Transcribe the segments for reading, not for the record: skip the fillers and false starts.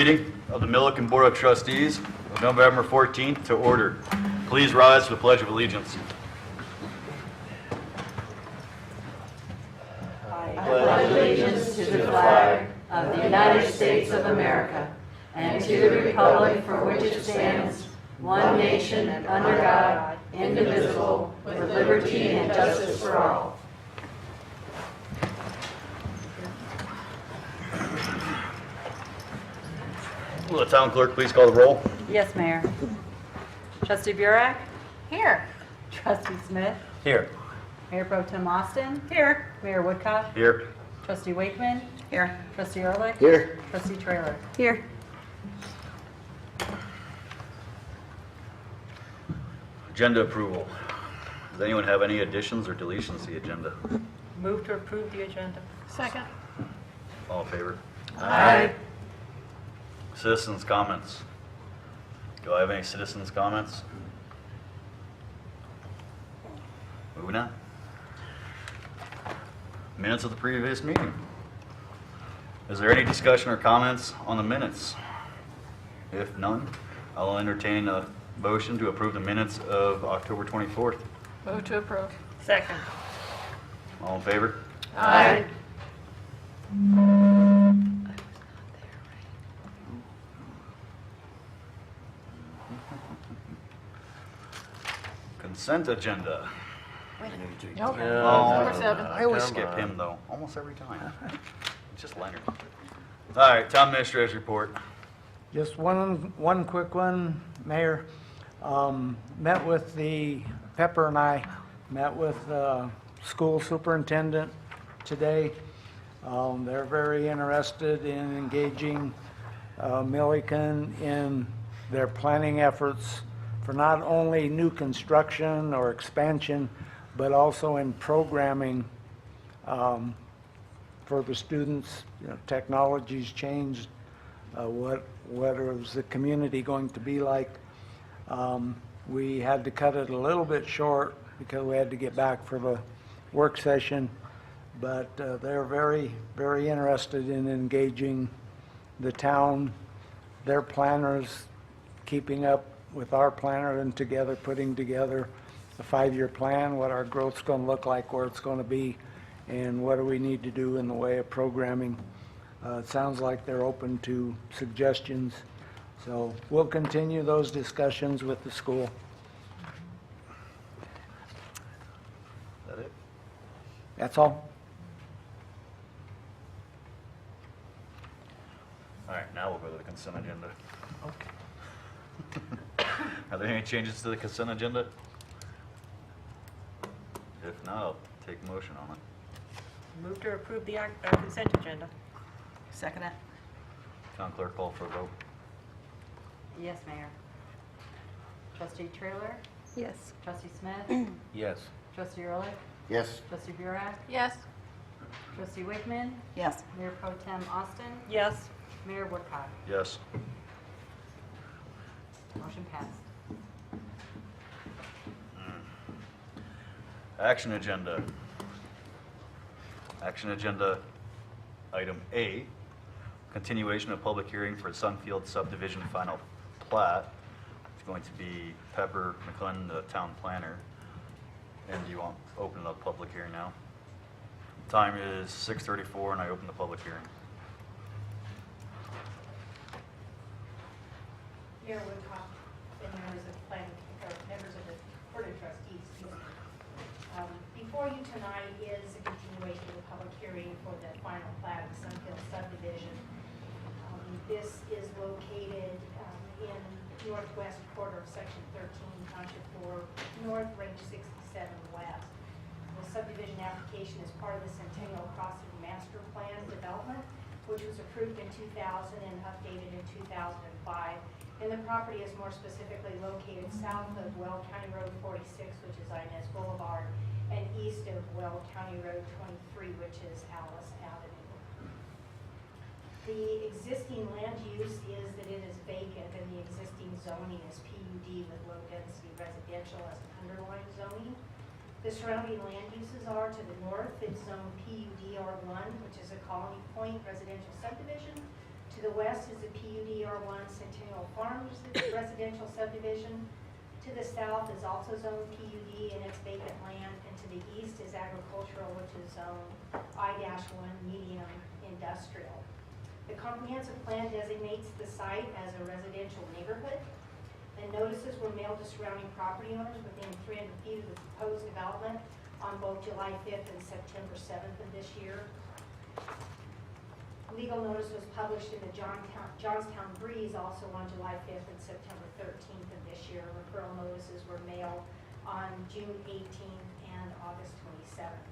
meeting of the Milliken Board of Trustees of November 14th to order. Please rise for the Pledge of Allegiance. I pledge allegiance to the flag of the United States of America and to the republic for which it stands, one nation under God, indivisible, with liberty and justice for all. Will the town clerk please call the roll? Yes, Mayor. Trustee Burek? Here. Trustee Smith? Here. Mayor Pro Tem Austin? Here. Mayor Woodcock? Here. Trustee Wakeman? Here. Trustee Ehrlich? Here. Trustee Trailer? Here. Agenda approval. Does anyone have any additions or deletions to the agenda? Move to approve the agenda. Second. All in favor? Aye. Citizens' comments. Do I have any citizens' comments? Moving on. Minutes of the previous meeting. Is there any discussion or comments on the minutes? If none, I'll entertain a motion to approve the minutes of October 24th. Move to approve. Second. All in favor? Aye. Consent agenda. Nope. Oh, Number 7. I always skip him though, almost every time. It's just Leonard. All right, town administrator's report. Just one quick one, Mayor. Met with Pepper and I met with the school superintendent today. They're very interested in engaging Milliken in their planning efforts for not only new construction or expansion, but also in programming for the students. You know, technology's changed. What is the community going to be like? We had to cut it a little bit short because we had to get back for the work session, but they're very, very interested in engaging the town, their planners, keeping up with our planner and together putting together a 5-year plan, what our growth's going to look like, where it's going to be, and what do we need to do in the way of programming. It sounds like they're open to suggestions, so we'll continue those discussions with the school. Is that it? That's all. All right, now we'll go to the consent agenda. Are there any changes to the consent agenda? If not, I'll take a motion on it. Move to approve the consent agenda. Second it. Town clerk, call for a vote. Yes, Mayor. Trustee Trailer? Yes. Trustee Smith? Yes. Trustee Ehrlich? Yes. Trustee Burek? Yes. Trustee Wakeman? Yes. Mayor Pro Tem Austin? Yes. Mayor Woodcock? Yes. Motion passed. Action agenda. Action agenda item A, continuation of public hearing for Sunfield subdivision final plat. It's going to be Pepper McClellan, the town planner. And you want to open the public hearing now? Time is 6:34 and I open the public hearing. Mayor Woodcock and members of the planning, or members of the Board of Trustees, excuse me. Before you tonight is a continuation of the public hearing for the final plat of the Sunfield subdivision. This is located in northwest quarter of section 13, township 4, north, range 67 west. The subdivision application is part of the Centennial Crossing Master Plan development, which was approved in 2000 and updated in 2005. And the property is more specifically located south of Weld County Road 46, which is Inez Boulevard, and east of Weld County Road 23, which is Alice Avenue. The existing land use is that it is vacant, and the existing zoning is PUD with low-density residential as an underlying zoning. The surrounding land uses are to the north, it's zone PUD R1, which is a Colony Point residential subdivision. To the west is the PUD R1 Centennial Farms residential subdivision. To the south is also zoned PUD and it's vacant land, and to the east is agricultural, which is zoned I-1 medium industrial. The comprehensive plan designates the site as a residential neighborhood, and notices were mailed to surrounding property owners within 300 feet of the proposed development on both July 5th and September 7th of this year. Legal notice was published in the Johnstown Breeze also on July 5th and September 13th of this year. Referral notices were mailed on June 18th and August 27th.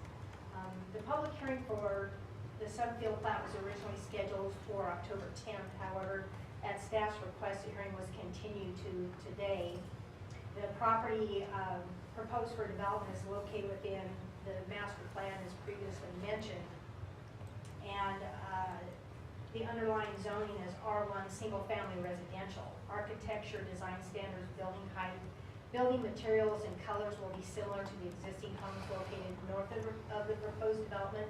The public hearing for the Sunfield plat was originally scheduled for October 10th. However, at staff's request, the hearing was continued to today. The property proposed for development is located within the master plan as previously mentioned. And the underlying zoning is R1 single family residential. Architecture, design standards, building height, building materials and colors will be similar to the existing homes located north of the proposed development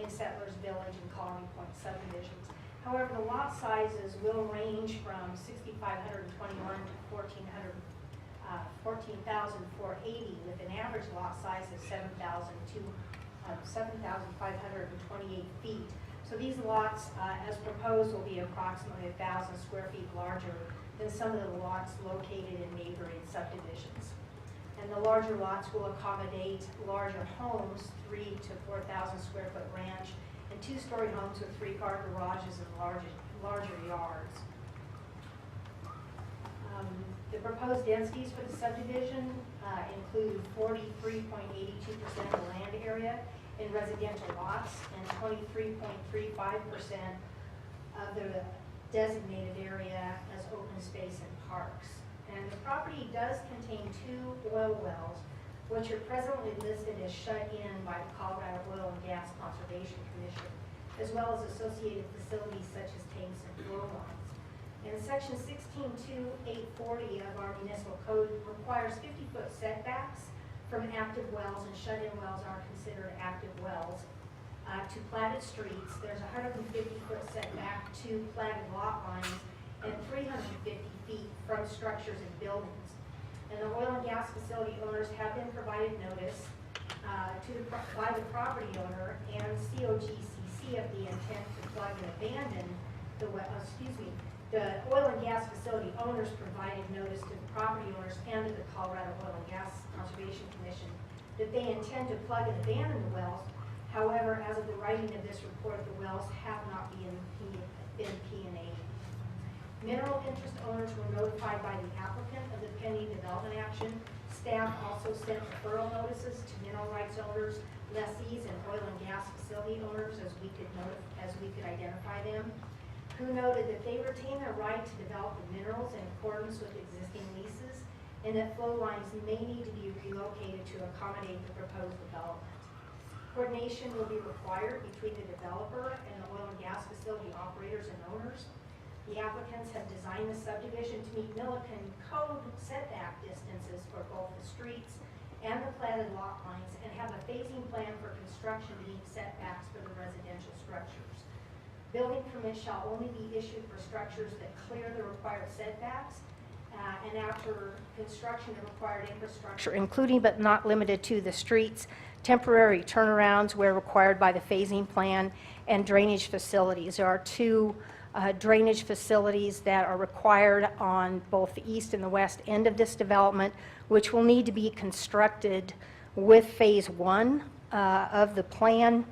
in Settlers Village and Colony Point subdivisions. However, the lot sizes will range from 6,521 to 14,480 with an average lot size of 7,528 feet. So these lots, as proposed, will be approximately 1,000 square feet larger than some of the lots located in neighboring subdivisions. And the larger lots will accommodate larger homes, 3,000 to 4,000 square foot ranch, and 2-story homes with 3-car garages and larger yards. The proposed densities for the subdivision include 43.82% of the land area in residential lots and 23.35% of the designated area as open space and parks. And the property does contain 2 oil wells, which are presently listed as shut in by the Colorado Oil and Gas Conservation Commission, as well as associated facilities such as tanks and flow lines. And section 16.2.840 of our municipal code requires 50-foot setbacks from active wells, and shut-in wells are considered active wells. To platted streets, there's a 150-foot setback to platted lot lines and 350 feet from structures and buildings. And the oil and gas facility owners have been provided notice by the property owner and COGCC of the intent to plug and abandon the oil and gas facility owners provided notice to the property owners and to the Colorado Oil and Gas Conservation Commission that they intend to plug and abandon the wells. However, as of the writing of this report, the wells have not been P&A. Mineral interest owners were notified by the applicant of the pending development action. Staff also sent referral notices to mineral rights owners, lessees, and oil and gas facility owners as we could identify them, who noted that they retain their right to develop the minerals in accordance with existing leases, and that flow lines may need to be relocated to accommodate the proposed development. Coordination will be required between the developer and the oil and gas facility operators and owners. The applicants have designed the subdivision to meet Milliken code setback distances for both the streets and the platted lot lines, and have a phasing plan for construction to meet setbacks for the residential structures. Building permits shall only be issued for structures that clear the required setbacks, and after construction of required infrastructure, including but not limited to the streets, temporary turnarounds where required by the phasing plan, and drainage facilities. There are 2 drainage facilities that are required on both the east and the west end of this development, which will need to be constructed with phase 1 of the plan,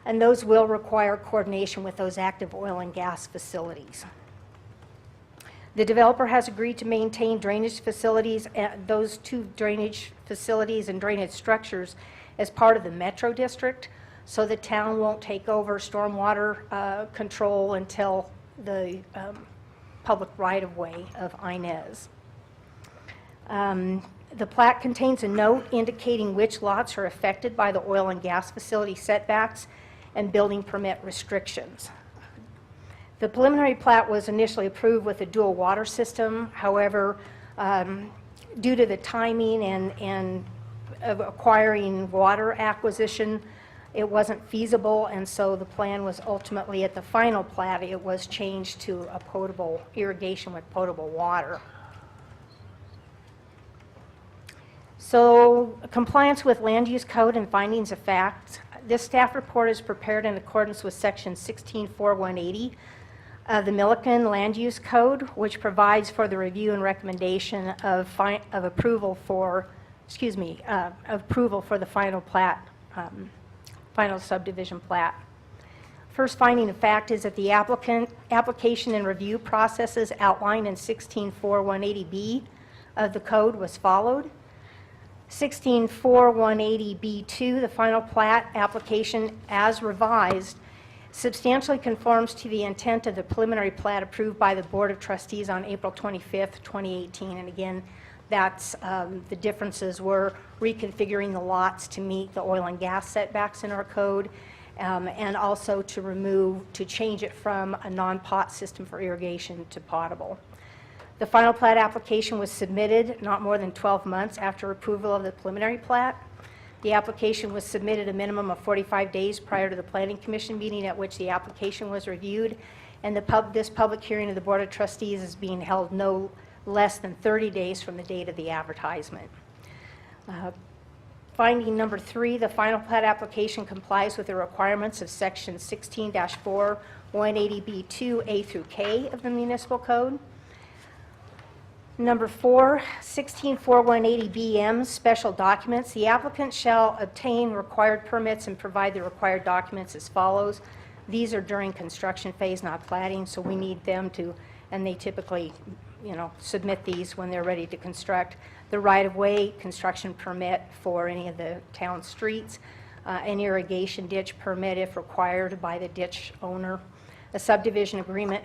and those will require coordination with those active oil and gas facilities. The developer has agreed to maintain drainage facilities, those 2 drainage facilities and drainage structures, as part of the Metro District, so the town won't take over stormwater control until the public right-of-way of Inez. The plat contains a note indicating which lots are affected by the oil and gas facility setbacks and building permit restrictions. The preliminary plat was initially approved with a dual water system. However, due to the timing and of acquiring water acquisition, it wasn't feasible, and so the plan was ultimately, at the final plat, it was changed to a potable irrigation with potable water. So compliance with land use code and findings of fact. This staff report is prepared in accordance with section 16.4.180 of the Milliken Land Use Code, which provides for the review and recommendation of approval for, approval for the final plat, final subdivision plat. First finding of fact is that the application and review processes outlined in 16.4.180B of the code was followed. 16.4.180B2, the final plat application as revised, substantially conforms to the intent of the preliminary plat approved by the Board of Trustees on April 25th, 2018. And again, that's the differences were reconfiguring the lots to meet the oil and gas setbacks in our code, and also to change it from a non-pot system for irrigation to potable. The final plat application was submitted not more than 12 months after approval of the preliminary plat. The application was submitted a minimum of 45 days prior to the Planning Commission meeting at which the application was reviewed, and this public hearing of the Board of Trustees is being held no less than 30 days from the date of the advertisement. Finding number 3, the final plat application complies with the requirements of section 16-4.180B2 A through K of the Municipal Code. Number 4, 16.4.180BM, special documents. The applicant shall obtain required permits and provide the required documents as follows. These are during construction phase, not platting, so we need them to, and they typically, submit these when they're ready to construct. The right-of-way construction permit for any of the town streets, an irrigation ditch permit if required by the ditch owner, a subdivision agreement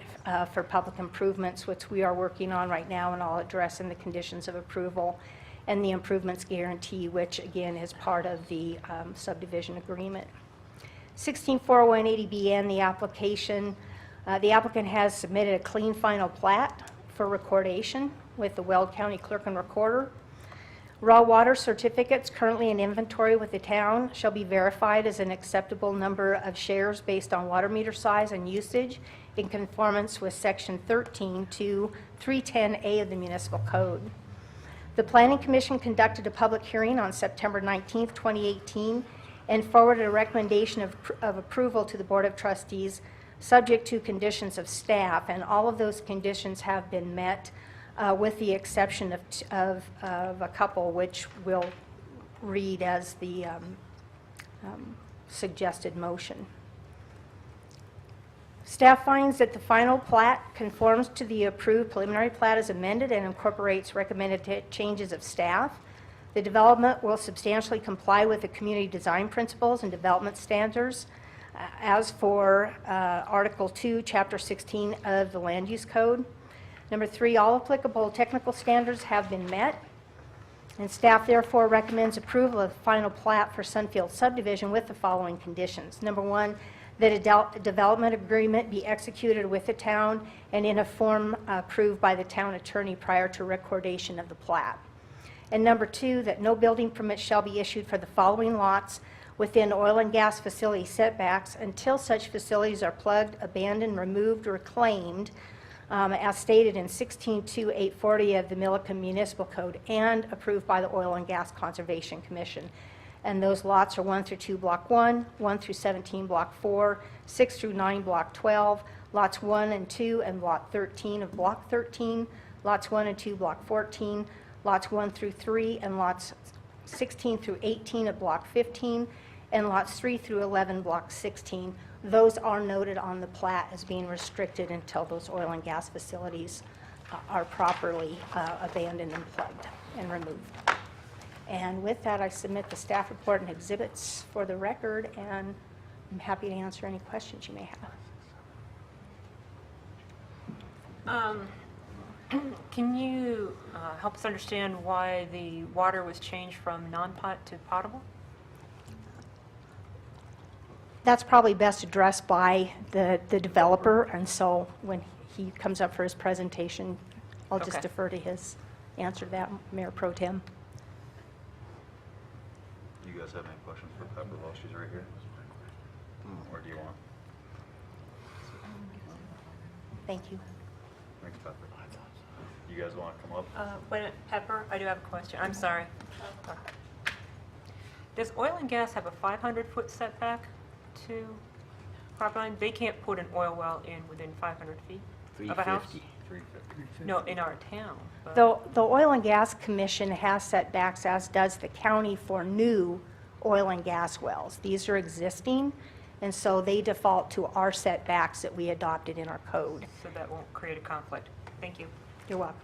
for public improvements, which we are working on right now, and I'll address in the conditions of approval, and the improvements guarantee, which again is part of the subdivision agreement. 16.4.180BN, the applicant has submitted a clean final plat for recordation with the Weld County Clerk and Recorder. Raw water certificates currently in inventory with the town shall be verified as an acceptable number of shares based on water meter size and usage in conformance with section 13 to 310A of the Municipal Code. The Planning Commission conducted a public hearing on September 19th, 2018, and forwarded a recommendation of approval to the Board of Trustees subject to conditions of staff, and all of those conditions have been met with the exception of a couple, which we'll read as the suggested motion. Staff finds that the final plat conforms to the approved preliminary plat as amended and incorporates recommended changes of staff. The development will substantially comply with the community design principles and development standards as for Article 2, Chapter 16 of the Land Use Code. Number 3, all applicable technical standards have been met, and staff therefore recommends approval of the final plat for Sunfield subdivision with the following conditions. Number 1, that a development agreement be executed with the town and in a form approved by the town attorney prior to recordation of the plat. And number 2, that no building permit shall be issued for the following lots within oil and gas facility setbacks until such facilities are plugged, abandoned, removed, or reclaimed as stated in 16.2.840 of the Milliken Municipal Code and approved by the Oil and Gas Conservation Commission. And those lots are 1 through 2, Block 1, 1 through 17, Block 4, 6 through 9, Block 12, lots 1 and 2, and Block 13 of Block 13, lots 1 and 2, Block 14, lots 1 through 3, and lots 16 through 18 of Block 15, and lots 3 through 11, Block 16. Those are noted on the plat as being restricted until those oil and gas facilities are properly abandoned and plugged and removed. And with that, I submit the staff report and exhibits for the record, and I'm happy to answer any questions you may have. Can you help us understand why the water was changed from non-pot to potable? That's probably best addressed by the developer, and so when he comes up for his presentation, I'll just Okay. defer to his answer to that, Mayor Pro Tem. You guys have any questions for Pepper while she's right here? Or do you want? Thank you. Thanks, Pepper. You guys want to come up? Wait a minute, Pepper, I do have a question. I'm sorry. Does oil and gas have a 500-foot setback to property line? They can't put an oil well in within 500 feet of a house? 350. No, in our town. but- The Oil and Gas Commission has setbacks, as does the county, for new oil and gas wells. These are existing, and so they default to our setbacks that we adopted in our code. So that won't create a conflict. Thank you. You're welcome.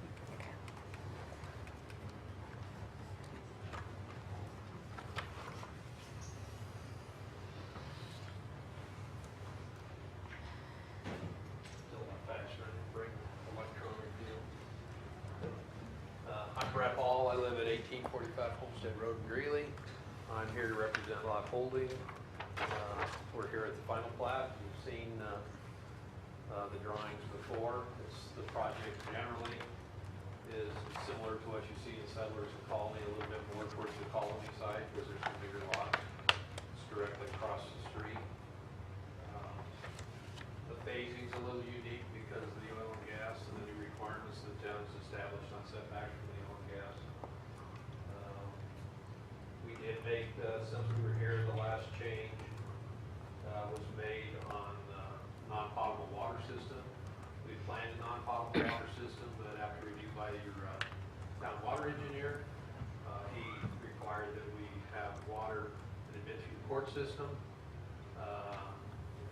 Still not faster than bring electronic deal. I'm Brett Hall. I live at 1845 Homestead Road in Greeley. I'm here to represent Lot Holding. We're here at the final plat. We've seen the drawings before. The project generally is similar to what you see in Settlers and Colony, a little bit more towards the Colony side because there's some bigger lots. It's directly across the street. The phasing's a little unique because of the oil and gas and the new requirements the town has established on setback from the oil and gas. We did make, since we were here, the last change was made on non-potable water system. We planned a non-potable water system, but after review by your town water engineer, he required that we have water that had been through the court system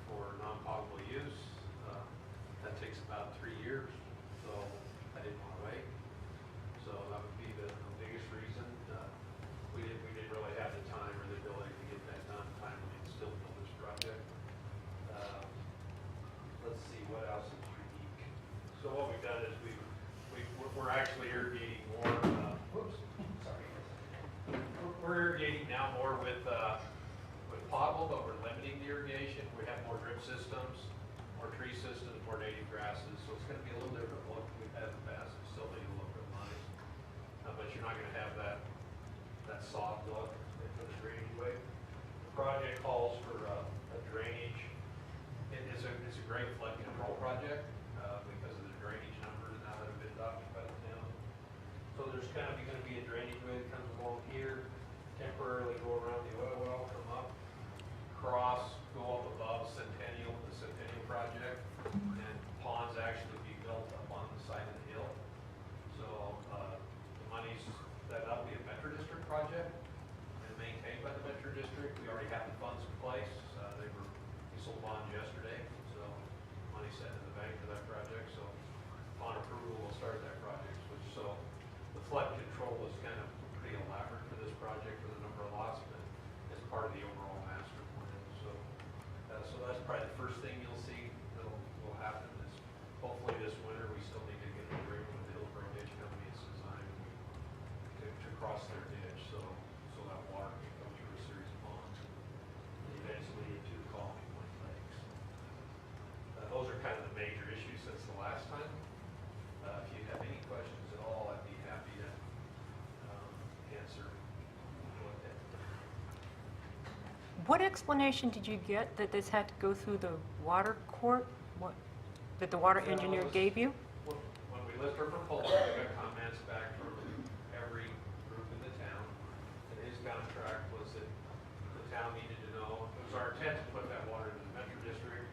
for non-potable use. That takes about 3 years, so I didn't want to wait. So that would be the biggest reason. We didn't really have the time or the ability to get that done timely and still build this project. Let's see, what else is unique? So what we've done is we're actually irrigating more, sorry. We're irrigating now more with potable, but we're limiting the irrigation. We have more drip systems, more tree systems, more native grasses, so it's gonna be a little different look than we've had in the past. We still need a look real nice. But you're not gonna have that soft look for the drainage way. The project calls for a drainage. It's a great flood control project because of the drainage numbers now that have been adopted by the town. So there's kind of gonna be a drainage way that comes along here, temporarily go around the oil well, come up, cross, go up above the Centennial project, and ponds actually be built up on the side of the hill. So the money's, that'll be a Metro District project and maintained by the Metro District. We already have the funds in place. We sold bonds yesterday, so money set in the bank for that project. So upon approval, we'll start that project. So the flood control is kind of pretty elaborate for this project with a number of lots, but as part of the overall master plan. So that's probably the first thing you'll see that will happen is hopefully this winter, we still need to get an agreement with the Hillsborough Ditch Company. It's designed to cross their ditch, so that water can come through a series of ponds and eventually into the Colony Point Lakes. Those are kind of the major issues since the last time. If you have any questions at all, I'd be happy to answer. What explanation did you get that this had to go through the water court? What, that the water engineer gave you? When we list our proposal, we got comments back from every group in the town. And his contract was that the town needed to know, it was our intent to put that water in the Metro District.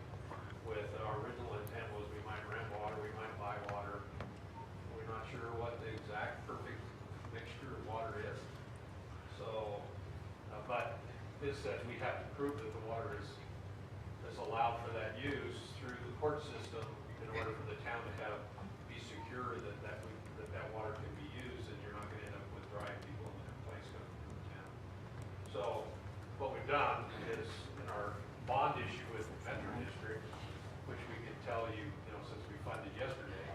With our original intent was we might rent water, we might buy water. We're not sure what the exact perfect mixture of water is. So, but this says we have to prove that the water is allowed for that use through the court system in order for the town to be secure that water can be used and you're not going to end up with dry people and complaints coming from the town. So what we've done is in our bond issue with the Metro District, which we can tell you, since we funded yesterday,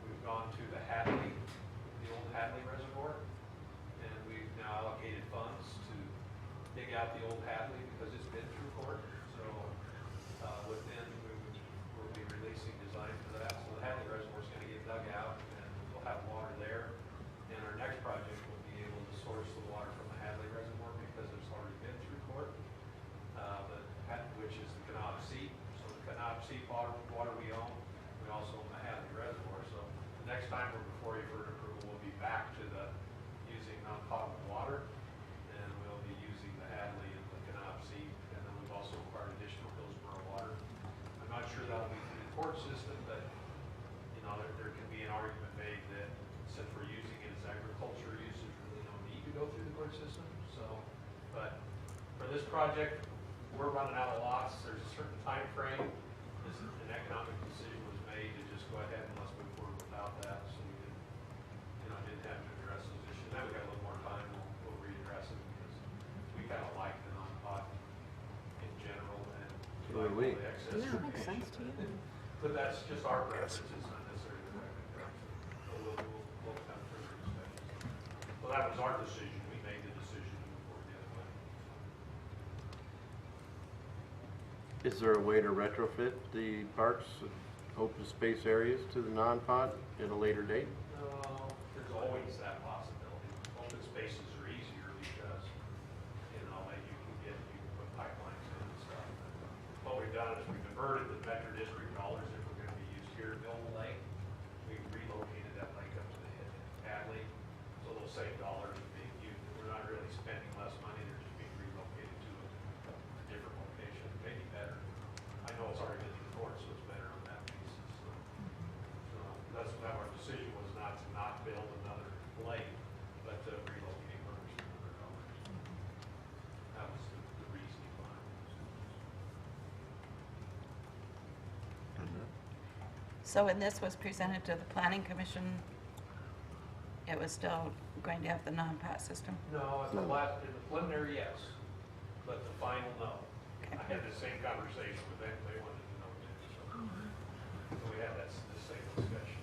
we've gone to the Hadley, the old Hadley Reservoir, and we've now allocated funds to dig out the old Hadley because it's been through court. So we're court system, but, you know, there can be an argument made that since we're using it as agriculture use, there's really no need to go through the court system, so, but for this project, we're running out of lots, there's a certain time frame. This is an economic decision was made to just go ahead and let's move forward without that, so we didn't, you know, didn't have to address those issues. Now we got a little more time, we'll readdress it, because we kind of like the non-pot in general, and So like do all we. the excess. Yeah, it makes sense to you. But that's just our preference, it's not necessarily the recommendation. So we'll come through the discussions. Well, that was our decision, we made the decision to move forward the other way. Is there a way to retrofit the parks, and open space areas to the non-pod at a later date? No, there's always that possibility. Open spaces are easier because, you know, like you can put pipelines in and stuff. What we've done is we've converted the Metro District dollars that were gonna be used here at Millville Lake. We've relocated that lake up to the head of Hadley, so those same dollars are being used. We're not really spending less money, they're just being relocated to a different location, maybe better. I know it's already been in court, so it's better on that basis. So that's what our decision was, not to not build another lake, but to relocate others to other dollars. That was the reasoning behind it. So when this was presented to the planning commission, it was still going to have the non-pot system? No, in the preliminary, yes, but the final, no. Okay. I had the same conversation with them, they wanted to know too, so we had the same discussion.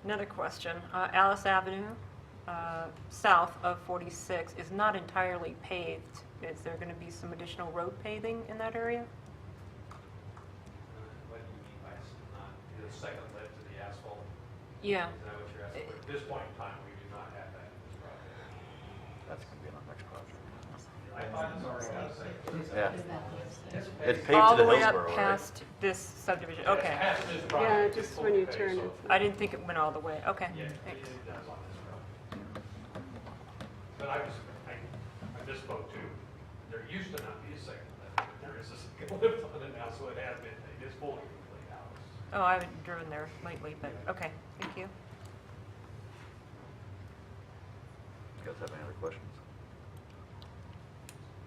Another question. Alice Avenue, south of 46, is not entirely paved. Is there going to be some additional road paving in that area? What do you mean by not, the second lip to the asphalt? Yeah. Is that what you're asking? At this point in time, we do not have that in this project. That's going to be on our next project. I thought it's already got a second. Yeah. It's paved All to the the way Hillsborough, up right? past this subdivision, It's okay. past this Yeah, project, just it's when you fully turn paved, it. so- I didn't think it went all the way, okay. Yeah, Thanks. it does on this road. But I misspoke too. There used to not be a second lift, but there is a second lift on it now, so it has been, it is fully complete house. Oh, I haven't driven there lately, but, okay, thank you. You guys have any other questions?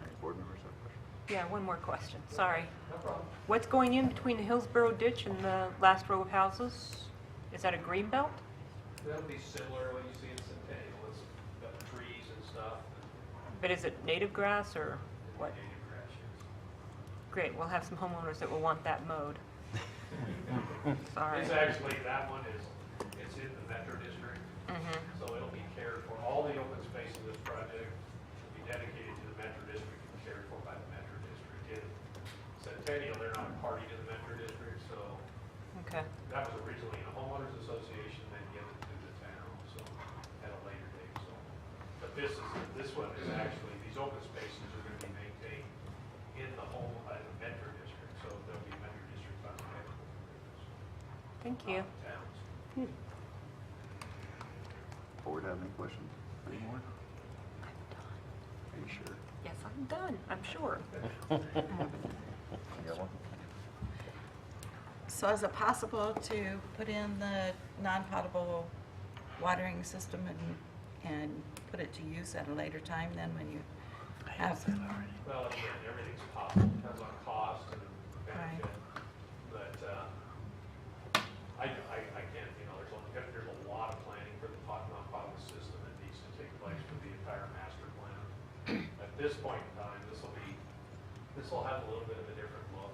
Any board members have questions? Yeah, one more question, sorry. No problem. What's going in between the Hillsborough ditch and the last row of houses? Is that a green belt? That'll be similar to what you see in Centennial, it's got trees and stuff. But is it native grass or And what? native grass, yes. Great, we'll have some homeowners that will want that mowed. Sorry. It's actually, that one is, it's in the Metro District, Mhm. so it'll be cared for. All the open space in this project will be dedicated to the Metro District and cared for by the Metro District. In Centennial, they're not a party to the Metro District, so Okay, that was originally a homeowners association, then given to the town, so at a later date, so. But this one is actually, these open spaces are gonna be maintained in the Metro District, so there'll be Metro District funds available. thank you. Not the towns. Board have any questions? Any more? Are you sure? Yes, I'm done, I'm sure. You got one? So is it possible to put in the non-potable watering system and put it to use at a later time then when you have? Well, again, everything's possible, depends on cost and benefit, but, I can't, you know, there's a lot of planning for the non-potable system that needs to take place for the entire master plan. At this point in time, this will have a little bit of a different look.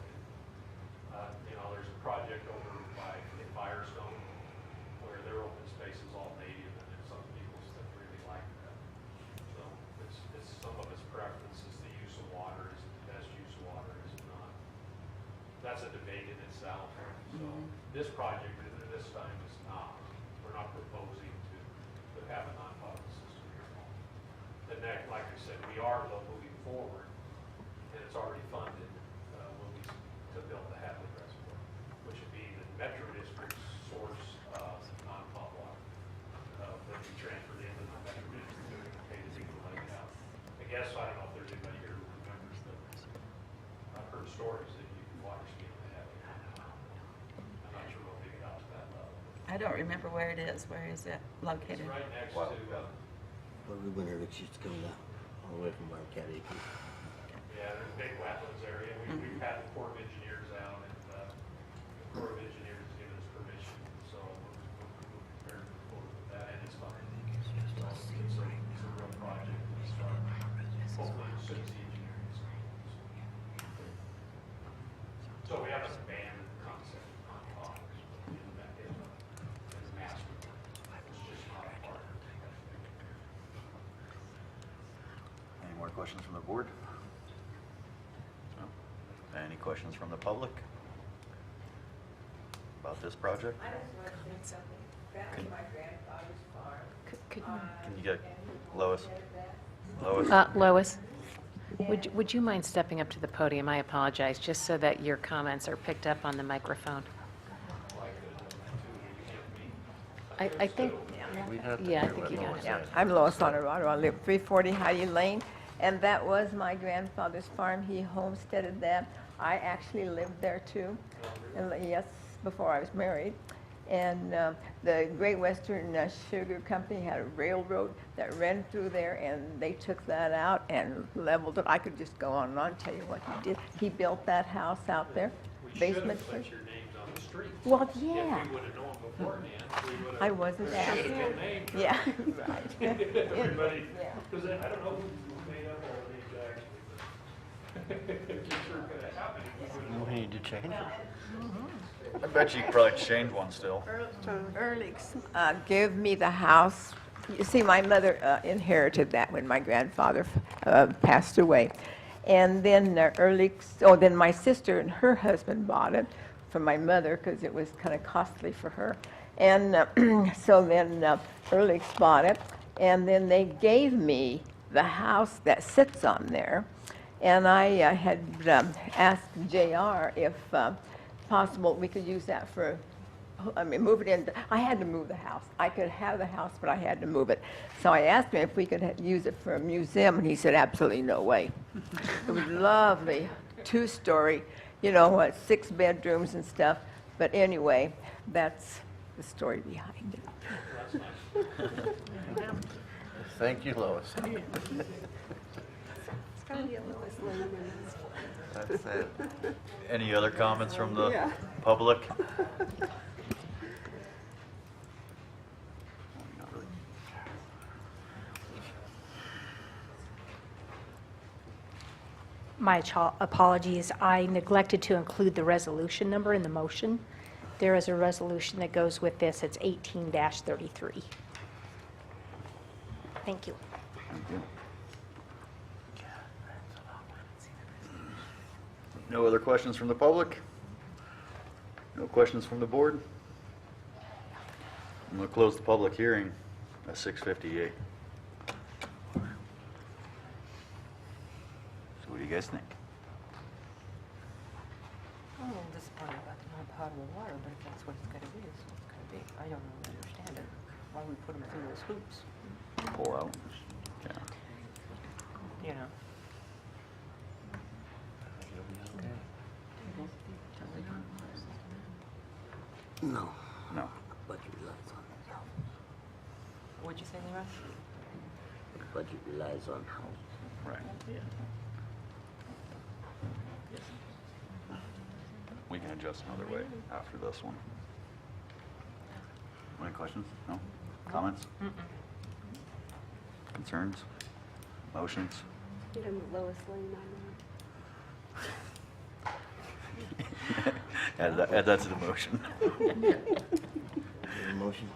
You know, there's a project over in Firestone where their open space is all native, and there's some people that really like that. So it's some of its preference is the use of water, is it the best use of water, is it not? That's a debate in itself. So this project at this time is not. We're not proposing to have a non-potable system here. The next, like I said, we are though moving forward, and it's already funded, will be to build the Hadley Reservoir, which would be the Metro District's source of non-pot water. That we transferred into the Metro District to pay to take the lake out. I guess, I don't know if there's anybody here who remembers the stories that you can water ski in the heavy. I'm not sure what we got to that level. I don't remember where it is. Where is it It's located? right next Wow. to, But we went there, used to come down all the way from Wildcat Acres. yeah, there's a big wetlands area. We've had the Corps of Engineers out, and the Corps of Engineers has given us permission, so we're prepared to move forward with that, and it's fine. It's a real project. It's hopefully as soon as the engineering is complete. So we haven't abandoned the concept on ours, but that is a master. It's just not a part of it. Any more questions from the board? No. Any questions from the public about this project? I just want to say something. That was my grandfather's farm. Can you get Lois? Lois? Lois, would you mind stepping up to the podium? I apologize, just so that your comments are picked up on the microphone. I think, We have to yeah, I hear think what you got Lois it. said. I'm Lois Honorado. I live 340 Heidi Lane, and that was my grandfather's farm. He homesteaded that. I actually lived there too, and yes, before I was married. And the Great Western Sugar Company had a railroad that ran through there, and they took that out and leveled it. I could just go on and on and tell you what he did. He built that house out there, We should basement. have put your names on the street. Well, If yeah. we would have known beforehand, we would have. I wasn't asked. Should have been named. Yeah, right. Everybody, Yeah. because I don't know who made up all the names actually, but it sure could have happened. if we would have We need to change it. I bet you could probably change one still. Ehrlichs gave me the house. You see, my mother inherited that when my grandfather passed away. And then then my sister and her husband bought it from my mother because it was kind of costly for her. And so then Ehrlichs bought it, and then they gave me the house that sits on there. And I had asked JR if possible we could use that for, move it in. I had to move the house. I could have the house, but I had to move it. So I asked him if we could use it for a museum, and he said, absolutely no way. It was lovely, 2-story, 6 bedrooms and stuff. But anyway, that's the story behind it. Thank you, Lois. That's it. Any other comments from the public? Not really. My apologies, I neglected to include the resolution number in the motion. There is a resolution that goes with this, it's 18-33. Thank you. Thank you. No other questions from the public? No questions from the board? I'm going to close the public hearing at 6:58. So what do you guys think? I'm a little disappointed about the non-potable water, but if that's what it's gotta be, it's what it's gotta be. I don't really understand it, why we put them through those hoops, Pull out. Yeah. you know? No, No. budget relies on health. What'd you say, Leroy? Budget relies on health. Right. We can adjust another way after this one. Any questions? No? Comments? Concerns? Motions? Get him Lois Lane Add that to the motion. Motion?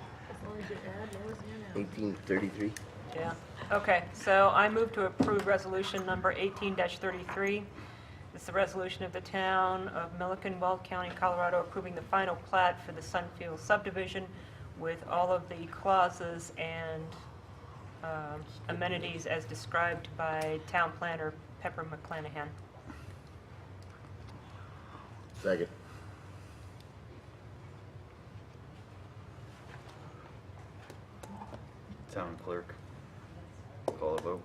1833. Yeah. Okay, so I move to approve resolution number 18-33. It's the resolution of the town of Milliken, Weld County, Colorado, approving the final plat for the Sunfield subdivision with all of the clauses and amenities as described by town planner Pepper McClanahan. Second. Town clerk, call a vote.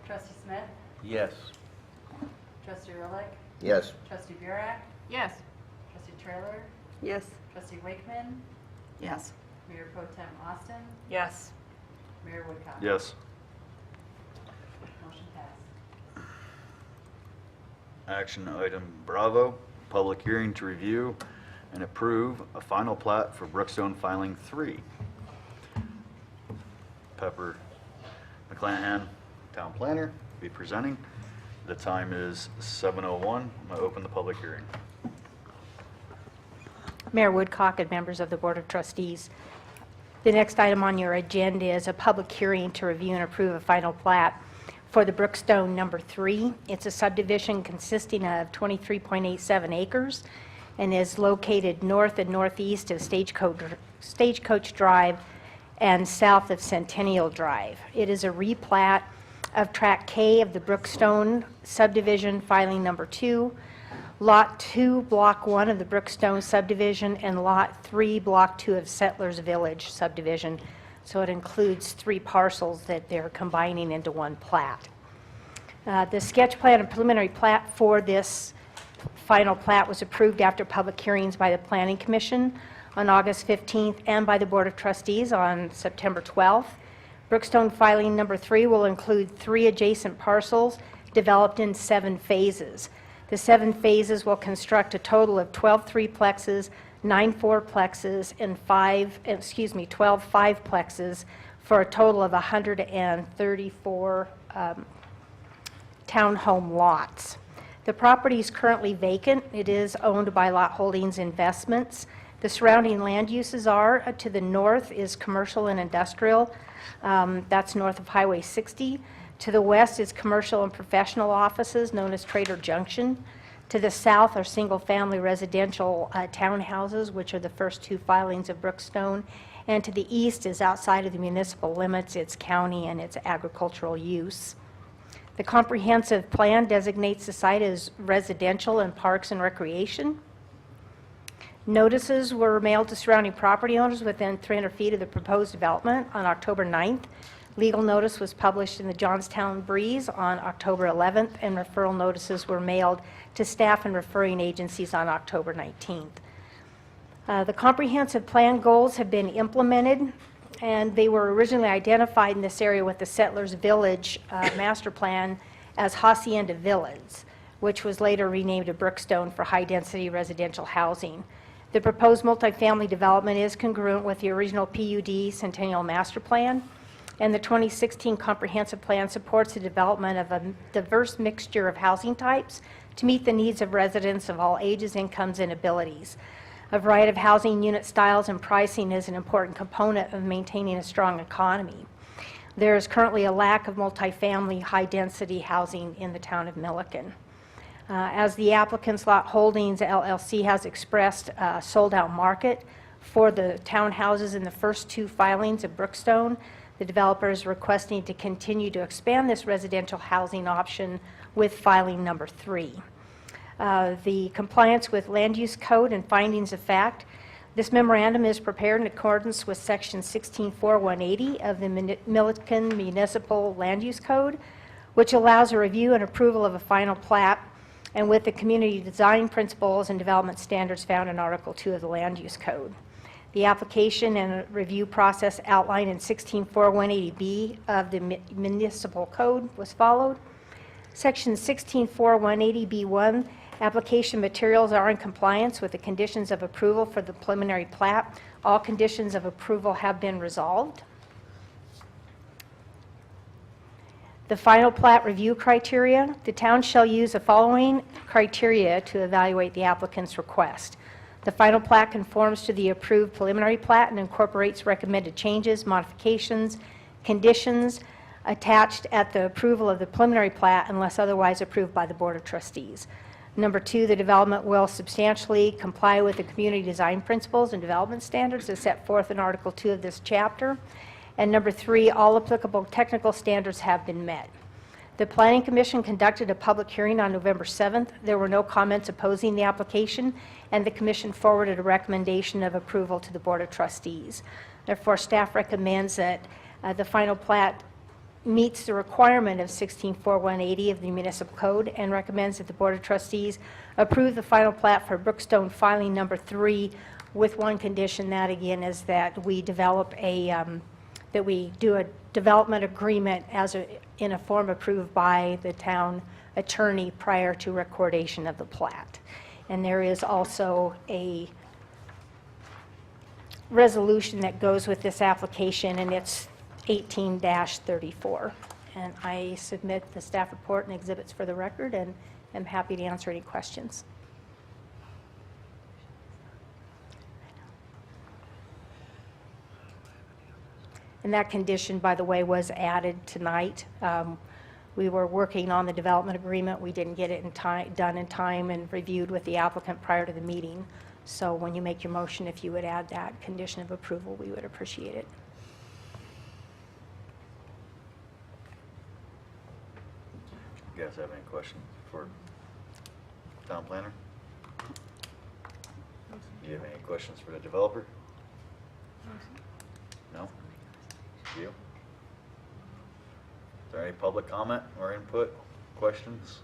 Trustee Smith? Yes. Trustee Ehrlich? Yes. Trustee Burek? Yes. Trustee Trailer? Yes. Trustee Wakeman? Yes. Mayor Pro Tem Austin? Yes. Mayor Woodcock? Yes. Motion passed. Action item Bravo, public hearing to review and approve a final plat for Brookstone Filing 3. Pepper McClanahan, Town Planner, be presenting. The time is 7:01. I'm going to open the public hearing. Mayor Woodcock and members of the Board of Trustees, the next item on your agenda is a public hearing to review and approve a final plat for the Brookstone number 3. It's a subdivision consisting of 23.87 acres and is located north and northeast of Stagecoach Drive and south of Centennial Drive. It is a replat of Tract K of the Brookstone subdivision, filing number 2, Lot 2, Block 1 of the Brookstone subdivision, and Lot 3, Block 2 of Settlers Village subdivision. So it includes 3 parcels that they're combining into one plat. The sketch plan and preliminary plat for this final plat was approved after public hearings by the Planning Commission on August 15th and by the Board of Trustees on September 12th. Brookstone filing number 3 will include 3 adjacent parcels developed in 7 phases. The 7 phases will construct a total of 12 threeplexes, 9 fourplexes, and 12 fiveplexes for a total of 134 townhome lots. The property is currently vacant. It is owned by Lot Holdings Investments. The surrounding land uses are, to the north is commercial and industrial. That's north of Highway 60. To the west is commercial and professional offices known as Trader Junction. To the south are single-family residential townhouses, which are the first 2 filings of Brookstone. And to the east is outside of the municipal limits, its county and its agricultural use. The comprehensive plan designates the site as residential and parks and recreation. Notices were mailed to surrounding property owners within 300 feet of the proposed development on October 9th. Legal notice was published in the Johnstown Breeze on October 11th, and referral notices were mailed to staff and referring agencies on October 19th. The comprehensive plan goals have been implemented, and they were originally identified in this area with the Settlers Village master plan as Hacienda Villas, which was later renamed to Brookstone for high-density residential housing. The proposed multifamily development is congruent with the original PUD Centennial Master Plan, and the 2016 Comprehensive Plan supports the development of a diverse mixture of housing types to meet the needs of residents of all ages, incomes, and abilities. A variety of housing unit styles and pricing is an important component of maintaining a strong economy. There is currently a lack of multifamily high-density housing in the town of Milliken. As the applicant's Lot Holdings LLC has expressed a sold-out market for the townhouses in the first 2 filings of Brookstone, the developer is requesting to continue to expand this residential housing option with filing number 3. The compliance with land use code and findings of fact. This memorandum is prepared in accordance with section 16.4.180 of the Milliken Municipal Land Use Code, which allows a review and approval of a final plat, and with the community design principles and development standards found in Article 2 of the Land Use Code. The application and review process outlined in 16.4.180B of the Municipal Code was followed. Section 16.4.180B1, application materials are in compliance with the conditions of approval for the preliminary plat. All conditions of approval have been resolved. The final plat review criteria. The town shall use the following criteria to evaluate the applicant's request. The final plat conforms to the approved preliminary plat and incorporates recommended changes, modifications, conditions attached at the approval of the preliminary plat unless otherwise approved by the Board of Trustees. Number 2, the development will substantially comply with the community design principles and development standards as set forth in Article 2 of this chapter. And number 3, all applicable technical standards have been met. The Planning Commission conducted a public hearing on November 7th. There were no comments opposing the application, and the Commission forwarded a recommendation of approval to the Board of Trustees. Therefore, staff recommends that the final plat meets the requirement of 164180 of the municipal code and recommends that the Board of Trustees approve the final plat for Brookstone filing number 3 with one condition, that again is that we develop that we do a development agreement in a form approved by the town attorney prior to recordation of the plat. And there is also a resolution that goes with this application, and it's 18-34. And I submit the staff report and exhibits for the record, and am happy to answer any questions. And that condition, by the way, was added tonight. We were working on the development agreement. We didn't get it done in time and reviewed with the applicant prior to the meeting. So when you make your motion, if you would add that condition of approval, we would appreciate it. You guys have any questions for town planner? Do you have any questions for the developer? No? You? Is there any public comment or input, questions,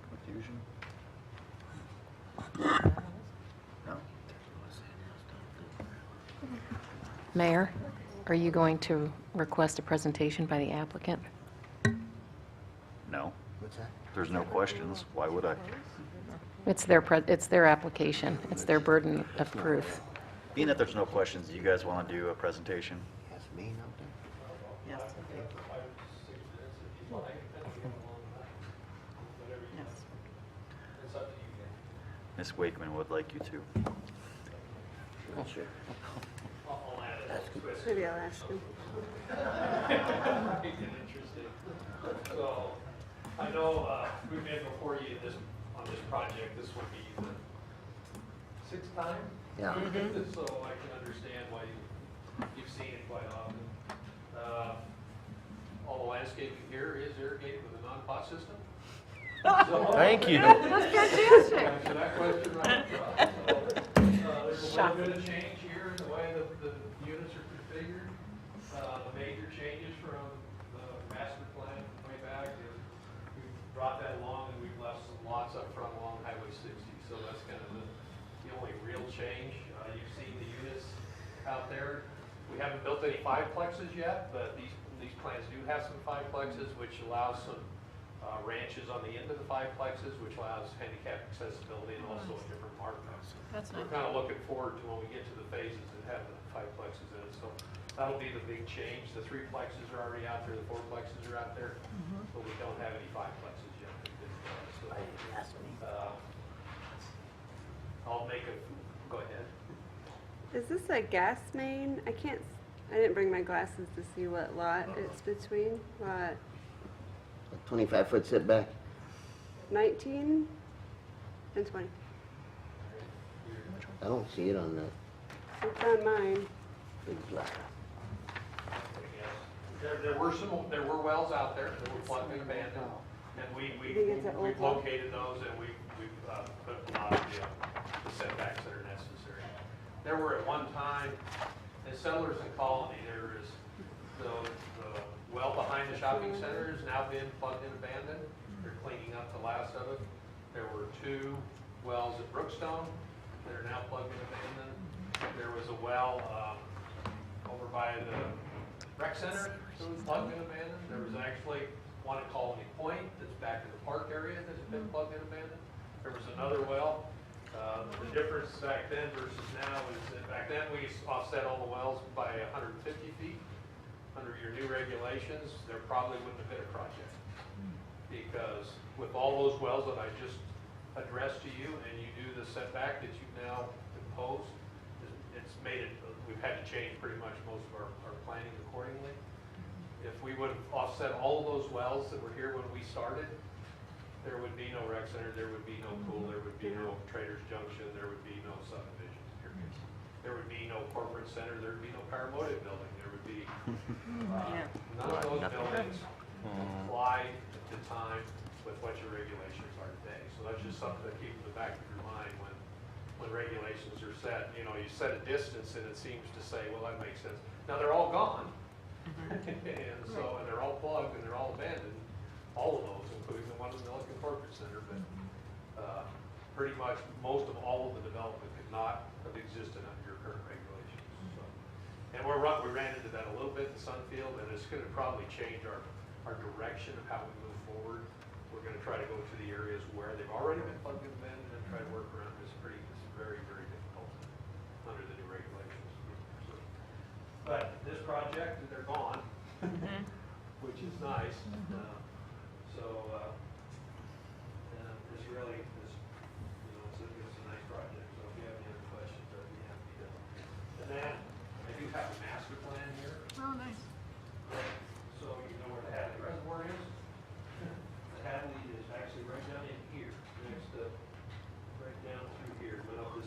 confusion? No? Mayor, are you going to request a presentation by the applicant? No? What's that? There's no questions. Why would I? It's their application. It's their burden of proof. Being that there's no questions, do you guys want to do a presentation? That's me out there? Ms. Wakeman would like you to. Not sure. Maybe I'll ask him. Interesting. So, I know, we've been before you on this project, this will be the 6th time? Yeah. So I can understand why you've seen it quite often. All the landscaping here is irrigated with a non-pot system? Thank you. Answer that question right up front. There's a little bit of change here in the way that the units are configured. The major changes from the master plan way back is we've brought that along and we've left some lots up front along Highway 60. So that's kind of the only real change. You've seen the units out there. We haven't built any fiveplexes yet, but these plans do have some fiveplexes, which allows some ranches on the end of the fiveplexes, which allows handicap accessibility and also a different markup. That's We're kind of looking forward to when we get to the phases that have the fiveplexes in it. So that'll be the big change. The threeplexes are already out there, the fourplexes are out there, but we don't have any fiveplexes yet. So, I'll make a, go ahead. Is this a gas main? I didn't bring my glasses to see what lot it's between. Lot A 25-foot setback? 19 and 20. I don't see it on the It's on mine. big plat. There were wells out there that were plugged and abandoned, and think it's an old we've one. located those and we've put a lot of the setbacks that are necessary. There were at one time, in Settlers and Colony, there is the well behind the shopping center is now been plugged and abandoned. They're cleaning up the last of it. There were 2 wells at Brookstone that are now plugged and abandoned. There was a well over by the rec center that was plugged and abandoned. There was actually one at Colony Point that's back in the park area that has been plugged and abandoned. There was another well. The difference back then versus now is that back then we offset all the wells by 150 feet. Under your new regulations, there probably wouldn't have been a project. Because with all those wells that I just addressed to you, and you do the setback that you've now imposed, it's made it, we've had to change pretty much most of our planning accordingly. If we would have offset all of those wells that were here when we started, there would be no rec center, there would be no pool, there would be no Traders Junction, there would be no subdivision, period. There would be no corporate center, there would be no paramotive building, there would be, none of those buildings comply at the time with what your regulations are today. So that's just something to keep in the back of your mind when regulations are set. You know, you set a distance and it seems to say, well, that makes sense. Now, they're all gone. And so, and they're all plugged and they're all abandoned, all of those, including the one in the Milliken Corporate Center, but pretty much most of all of the development could not have existed under your current regulations. So, and we ran into that a little bit in Sunfield, and it's going to probably change our direction of how we move forward. We're going to try to go to the areas where they've already been plugged and abandoned and try to work around. It's very, very difficult under the new regulations. So, but this project, they're gone, which is nice. It's really, it's a nice project. So if you have any other questions, I'd be happy to. And then I do have a master plan here. Oh, nice. So you know where the Hadley Reservoir is? The Hadley is actually right down in here, next to, right down through here. Went up the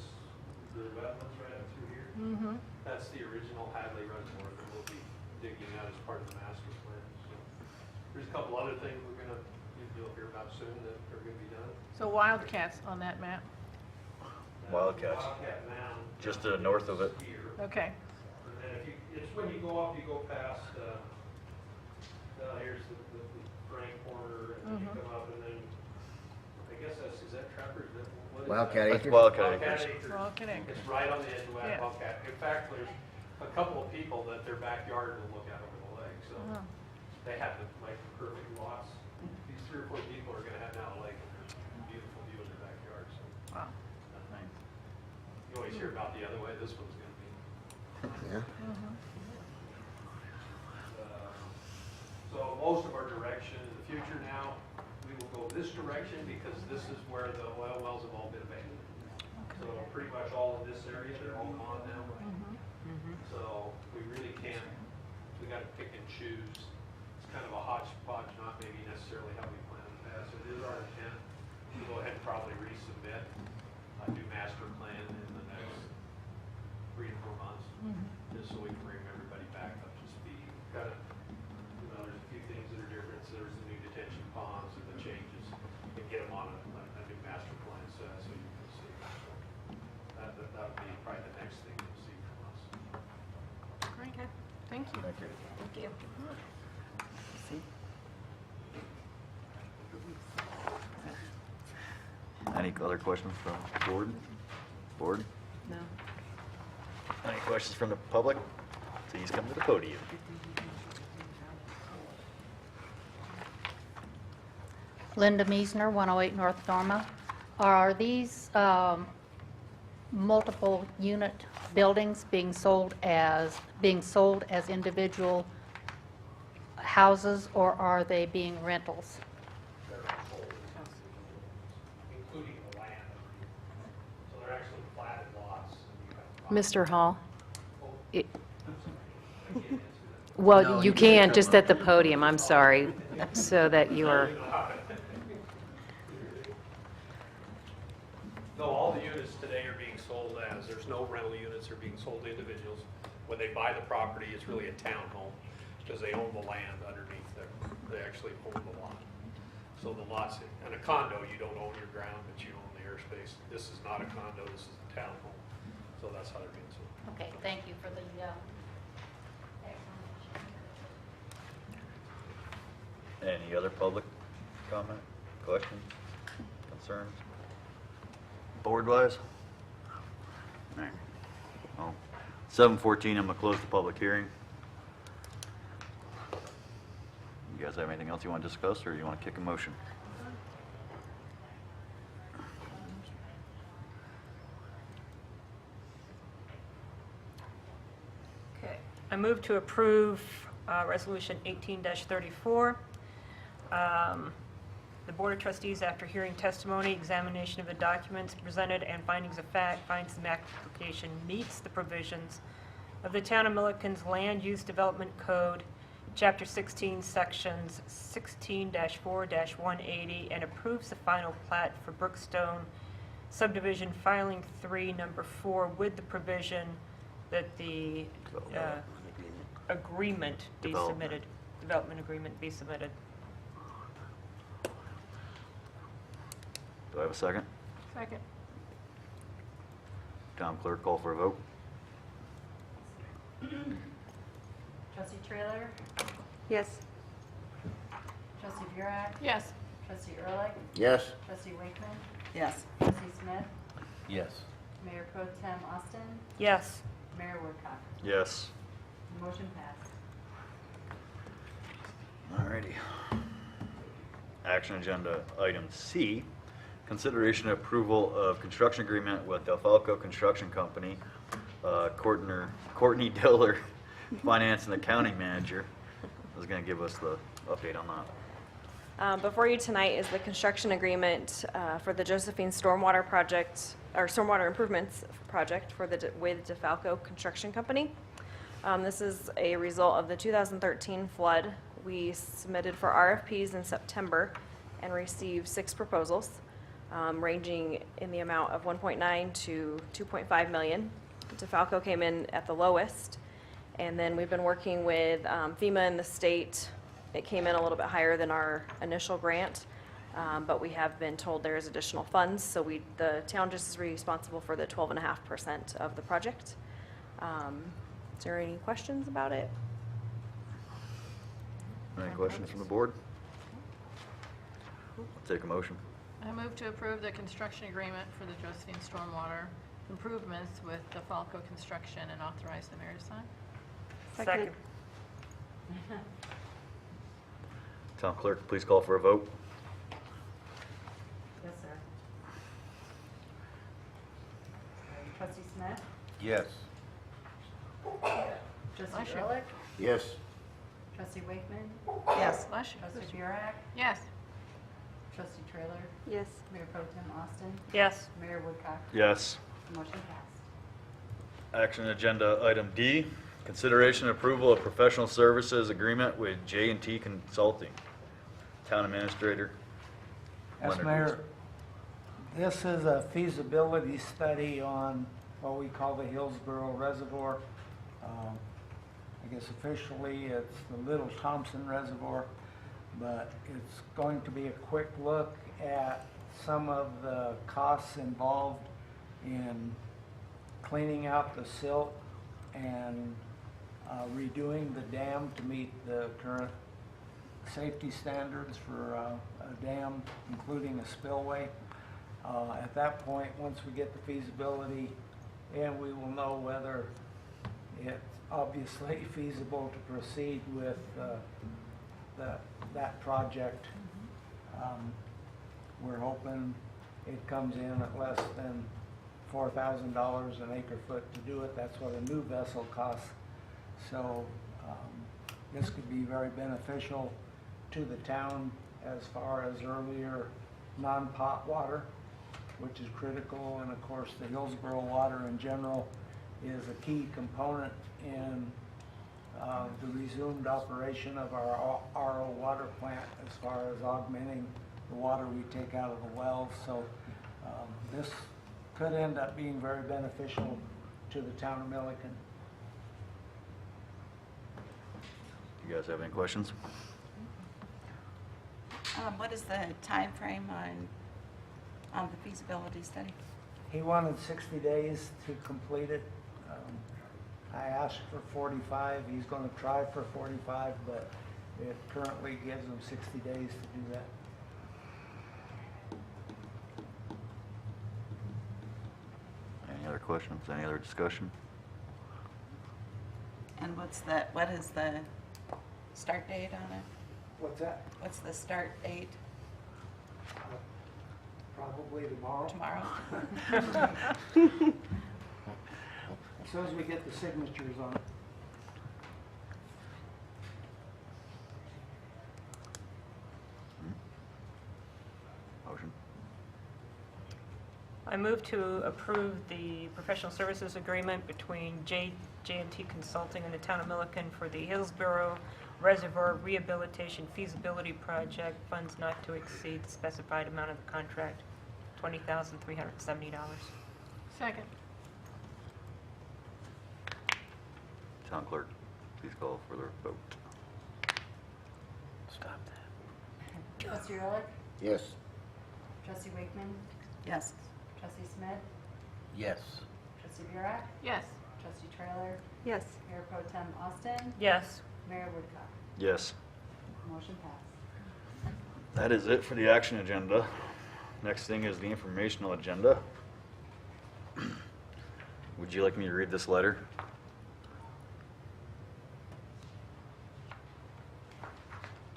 wetlands right up through here. Mm-hmm. That's the original Hadley Reservoir that we'll be digging out as part of the master plan. So there's a couple other things you'll hear about soon that are going to be done. So Wildcats on that map. Wildcats. Wildcat Mound. Just to the north of it. Here. Okay. And then it's when you go up, you go past, here's the Frank corner, and then you come up, and then, I guess is that Trappers? What is Wildcat that? That's Acres? Wildcat Wildcat Acres. Acres. Wildcat Acres. It's right on the edge of Yeah. Wildcat. In fact, there's a couple of people that their backyard will look out over the lake, so Oh. they have like perfect lots. These 3 or 4 people are gonna have now a lake, and there's a beautiful view in their backyard, so. Wow. Nice. You always hear about the other way, this one's gonna be. Yeah. So most of our direction in the future now, we will go this direction because this is where the oil wells have all been abandoned. So pretty much all of this area, they're all gone now. So we really can't, we gotta pick and choose. It's kind of a hodgepodge, not maybe necessarily how we planned in the past. It is our intent to go ahead and probably resubmit a new master plan in the next 3 to 4 months, just so we can bring everybody back up to speed. Kind of, there's a few things that are different. So there's the new detention ponds and the changes, and get them on a new master plan so you can see. So that would be probably the next thing you'll see from us. Great. Thank you. Thank you. Any other questions from board? Board? No. Any questions from the public? Please come to the podium. Linda Meisner, 108 North Norma. Are these multiple unit buildings being sold as individual houses, or are they being rentals? They're sold, including the land. So they're actually platted lots. And you have Mr. Hall? It- I can't answer that. Well, you can, just at the podium, I'm sorry, so that you are, No, all the units today are being sold as, there's no rental units, they're being sold to individuals. When they buy the property, it's really a townhome, because they own the land underneath there. They actually own the lot. So the lots, in a condo, you don't own your ground, but you own the airspace. This is not a condo, this is a townhome. So that's how they're being sold. Okay, thank you for the Any other public comment, questions, concerns? Board-wise? All right. Well, 7:14, I'm gonna close the public hearing. You guys have anything else you want to discuss, or you want to kick a motion? Okay. I move to approve Resolution 18-34. The Board of Trustees, after hearing testimony, examination of the documents presented, and findings of fact, finds the application meets the provisions of the Town of Milliken's Land Use Development Code, Chapter 16, Sections 16-4-180, and approves the final plat for Brookstone Subdivision Filing 3, Number 4, with the provision that the agreement be Development. submitted, development agreement be submitted. Do I have a second? Second. Town clerk, call for a vote. Trustee Trailer? Yes. Trustee Burek? Yes. Trustee Ehrlich? Yes. Trustee Wakeman? Yes. Trustee Smith? Yes. Mayor Pro Tem Austin? Yes. Mayor Woodcock? Yes. Motion passed. Alrighty. Action agenda item C, consideration and approval of construction agreement with Delfalco Construction Company. Courtney Diller, Finance and Accounting Manager, is going to give us the update on that. Before you tonight is the construction agreement for the Josephine Stormwater Project, or Stormwater Improvements Project with DeFalco Construction Company. This is a result of the 2013 flood. We submitted for RFPs in September and received 6 proposals, ranging in the amount of 1.9 to 2.5 million. DeFalco came in at the lowest, and then we've been working with FEMA and the state. It came in a little bit higher than our initial grant, but we have been told there is additional funds, so the town just is responsible for the 12.5% of the project. Is there any questions about it? Any questions from the board? I'll take a motion. I move to approve the construction agreement for the Josephine Stormwater Improvements with DeFalco Construction and authorize the mayor to sign. Second. Town clerk, please call for a vote. Yes, sir. Trustee Smith? Yes. Trustee Bless you. Ehrlich? Yes. Trustee Wakeman? Yes. Bless you. Trustee Burek? Yes. Trustee Trailer? Yes. Mayor Pro Tem Austin? Yes. Mayor Woodcock? Yes. Motion passed. Action agenda item D, consideration and approval of professional services agreement with J&T Consulting. Town Administrator. Yes, Leonard, Mayor. This is a feasibility study on what we call the Hillsborough Reservoir. I guess officially it's the Little Thompson Reservoir, but it's going to be a quick look at some of the costs involved in cleaning out the silt and redoing the dam to meet the current safety standards for a dam, including a spillway. At that point, once we get the feasibility in, we will know whether it's obviously feasible to proceed with that project. We're hoping it comes in at less than $4,000 an acre foot to do it. That's what a new vessel costs. So this could be very beneficial to the town as far as earlier non-pot water, which is critical, and of course the Hillsborough water in general is a key component in the resumed operation of our RO water plant as far as augmenting the water we take out of the wells. So this could end up being very beneficial to the town of Milliken. You guys have any questions? What is the time frame on the feasibility study? He wanted 60 days to complete it. I asked for 45. He's going to try for 45, but it currently gives him 60 days to do that. Any other questions? Any other discussion? And what is the start date on it? What's that? What's the start date? Probably tomorrow. Tomorrow? As soon as we get the signatures on it. Motion. I move to approve the professional services agreement between J&T Consulting and the town of Milliken for the Hillsborough Reservoir Rehabilitation Feasibility Project, funds not to exceed the specified amount of the contract, $20,370. Second. Town clerk, please call for the vote. Stop that. Trustee Ehrlich? Yes. Trustee Wakeman? Yes. Trustee Smith? Yes. Trustee Burek? Yes. Trustee Trailer. Yes. Mayor Pro Tem Austin. Yes. Mayor Woodcock. Yes. Motion passed. That is it for the action agenda. Next thing is the informational agenda. Would you like me to read this letter?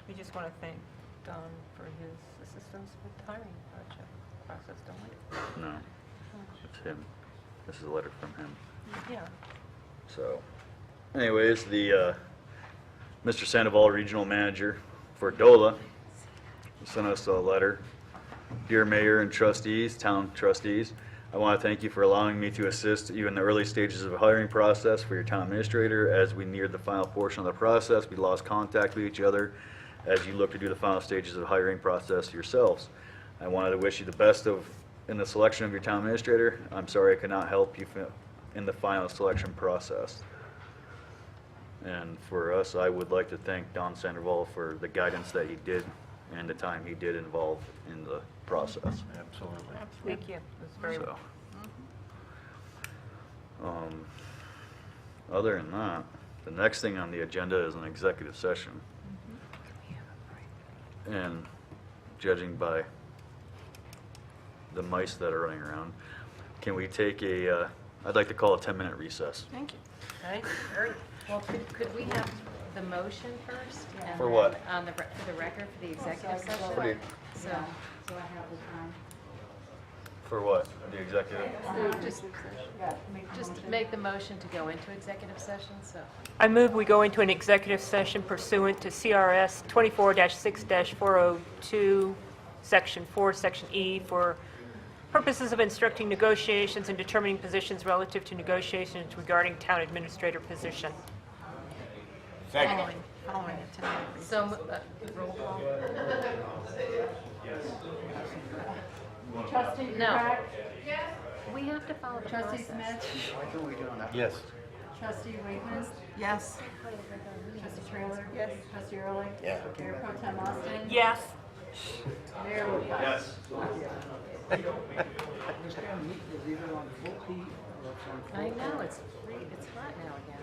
We just want to thank Don for his assistance with the hiring process, don't we? No, it's him. This is a letter from him. Yeah. So, anyways, the Mr. Sandoval, Regional Manager for DOLA, sent us a letter. Dear Mayor and trustees, town trustees, I want to thank you for allowing me to assist you in the early stages of the hiring process for your town administrator. As we neared the final portion of the process, we lost contact with each other as you look to do the final stages of the hiring process yourselves. I wanted to wish you the best in the selection of your town administrator. I'm sorry I could not help you in the final selection process. And for us, I would like to thank Don Sandoval for the guidance that he did and the time he did involved in the process. Absolutely. Thank you. That's very So, other than that, the next thing on the agenda is an executive session. And judging by the mice that are running around, can we take I'd like to call a 10-minute recess. Thank you. Okay. Well, could we have the motion first? and For then what? On the, for the record, for the executive So I session? go- do you- So, Yeah, so I have the time. For what? The executive? just make the motion to go into executive session, so. I move we go into an executive session pursuant to CRS 24-6-402, Section 4, Section E, for purposes of instructing negotiations and determining positions relative to negotiations regarding town administrator position. Following it tonight. So, roll call? Trustee No. Crack, We have to follow the Trustee process. Smith, Yes. Trustee Wakeman, Yes. Trustee Trailer. Yes. Trustee Early. Yeah. Mayor Pro Tem Austin. Yes. Mayor Woodcock. Yes. I know, it's hot now again.